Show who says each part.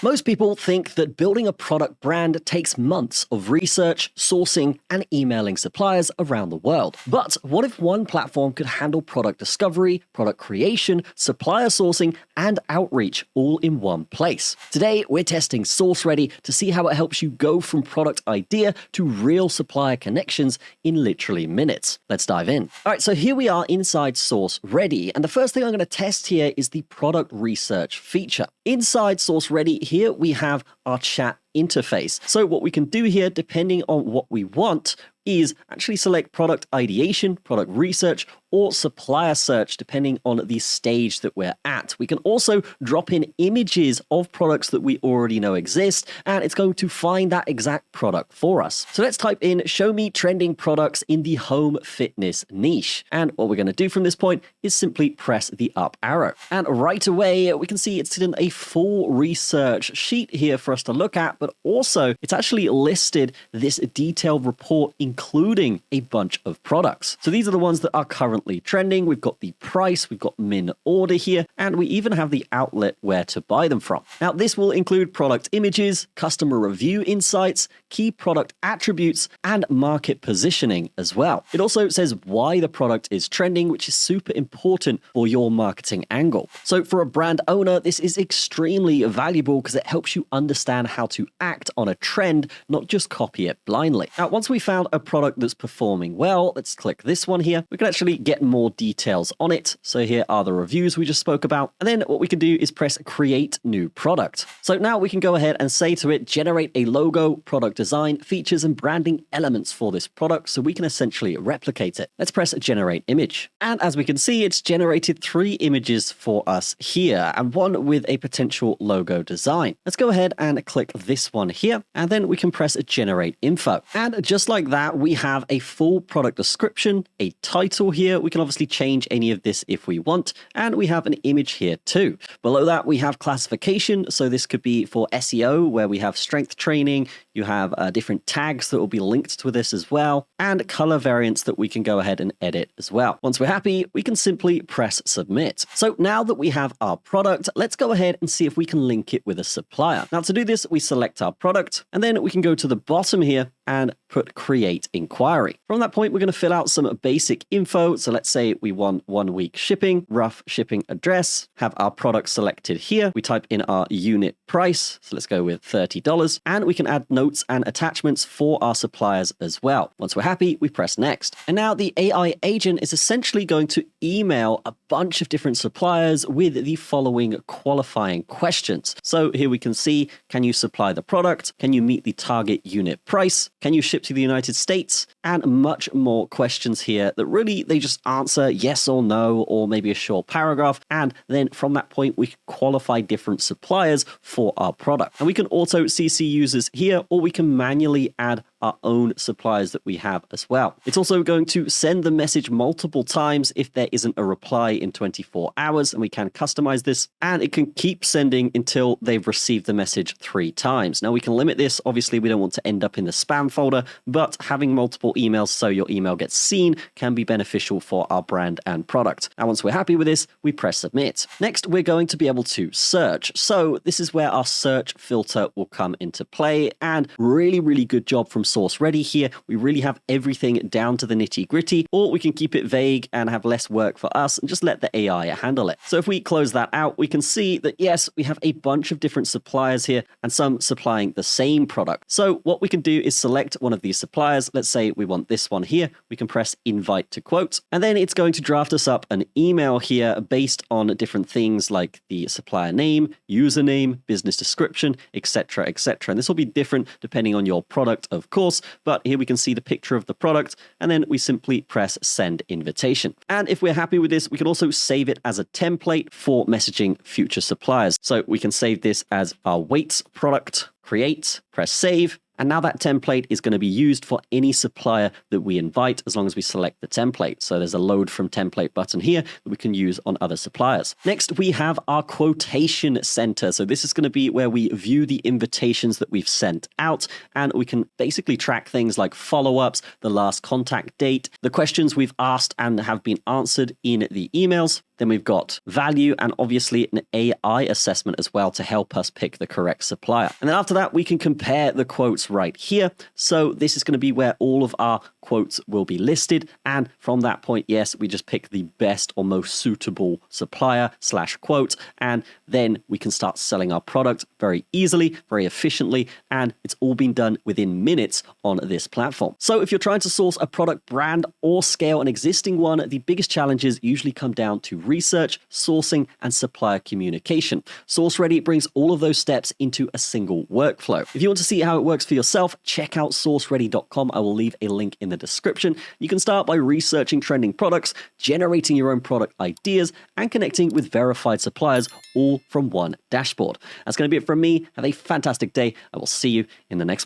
Speaker 1: Most people think that building a product brand takes months of research, sourcing, and emailing suppliers around the world. But what if one platform could handle product discovery, product creation, supplier sourcing, and outreach all in one place? Today, we're testing SourceReady to see how it helps you go from product idea to real supplier connections in literally minutes. Let's dive in. All right, so here we are inside SourceReady, and the first thing I'm going to test here is the product research feature. Inside SourceReady, here we have our chat interface. So what we can do here, depending on what we want, is actually select product ideation, product research, or supplier search, depending on the stage that we're at. We can also drop in images of products that we already know exist, and it's going to find that exact product for us. So let's type in, show me trending products in the home fitness niche. And what we're going to do from this point is simply press the up arrow. And right away, we can see it's in a full research sheet here for us to look at, but also it's actually listed this detailed report, including a bunch of products. So these are the ones that are currently trending. We've got the price, we've got min order here, and we even have the outlet where to buy them from. Now, this will include product images, customer review insights, key product attributes, and market positioning as well. It also says why the product is trending, which is super important for your marketing angle. So for a brand owner, this is extremely valuable because it helps you understand how to act on a trend, not just copy it blindly. Now, once we found a product that's performing well, let's click this one here. We can actually get more details on it. So here are the reviews we just spoke about. And then what we can do is press create new product. So now we can go ahead and say to it, generate a logo, product design, features, and branding elements for this product so we can essentially replicate it. Let's press generate image. And as we can see, it's generated 3 images for us here and one with a potential logo design. Let's go ahead and click this one here, and then we can press generate info. And just like that, we have a full product description, a title here. We can obviously change any of this if we want, and we have an image here too. Below that, we have classification. So this could be for SEO, where we have strength training. You have different tags that will be linked to this as well, and color variants that we can go ahead and edit as well. Once we're happy, we can simply press submit. So now that we have our product, let's go ahead and see if we can link it with a supplier. Now to do this, we select our product, and then we can go to the bottom here and put create inquiry. From that point, we're going to fill out some basic info. So let's say we want 1 week shipping, rough shipping address, have our product selected here. We type in our unit price. So let's go with $30, and we can add notes and attachments for our suppliers as well. Once we're happy, we press next. And now the AI agent is essentially going to email a bunch of different suppliers with the following qualifying questions. So here we can see, can you supply the product? Can you meet the target unit price? Can you ship to the United States? And much more questions here that really they just answer yes or no, or maybe a short paragraph. And then from that point, we can qualify different suppliers for our product. And we can auto CC users here, or we can manually add our own suppliers that we have as well. It's also going to send the message multiple times if there isn't a reply in 24 hours, and we can customize this, and it can keep sending until they've received the message 3 times. Now we can limit this. Obviously, we don't want to end up in the spam folder, but having multiple emails so your email gets seen can be beneficial for our brand and product. And once we're happy with this, we press submit. Next, we're going to be able to search. So this is where our search filter will come into play, and really good job from SourceReady here. We really have everything down to the nitty gritty, or we can keep it vague and have less work for us and just let the AI handle it. So if we close that out, we can see that yes, we have a bunch of different suppliers here and some supplying the same product. So what we can do is select one of these suppliers. Let's say we want this one here. We can press invite to quote, and then it's going to draft us up an email here based on different things like the supplier name, username, business description, etc. And this will be different depending on your product, of course, but here we can see the picture of the product, and then we simply press send invitation. And if we're happy with this, we can also save it as a template for messaging future suppliers. So we can save this as our weights product, create, press save, And now that template is going to be used for any supplier that we invite as long as we select the template. So there's a load from template button here that we can use on other suppliers. Next, we have our quotation center. So this is going to be where we view the invitations that we've sent out, and we can basically track things like follow-ups, the last contact date, the questions we've asked and have been answered in the emails, Then we've got value and obviously an AI assessment as well to help us pick the correct supplier. And then after that, we can compare the quotes right here. So this is going to be where all of our quotes will be listed. And from that point, yes, we just pick the best or most suitable supplier / quote. And then we can start selling our product very easily, very efficiently. And it's all been done within minutes on this platform. So if you're trying to source a product brand or scale an existing one, the biggest challenges usually come down to research, sourcing, and supplier communication. SourceReady brings all of those steps into a single workflow. If you want to see how it works for yourself, check out sourceready.com. I will leave a link in the description. You can start by researching trending products, generating your own product ideas, and connecting with verified suppliers, all from one dashboard. That's going to be it from me. Have a fantastic day. I will see you in the next one.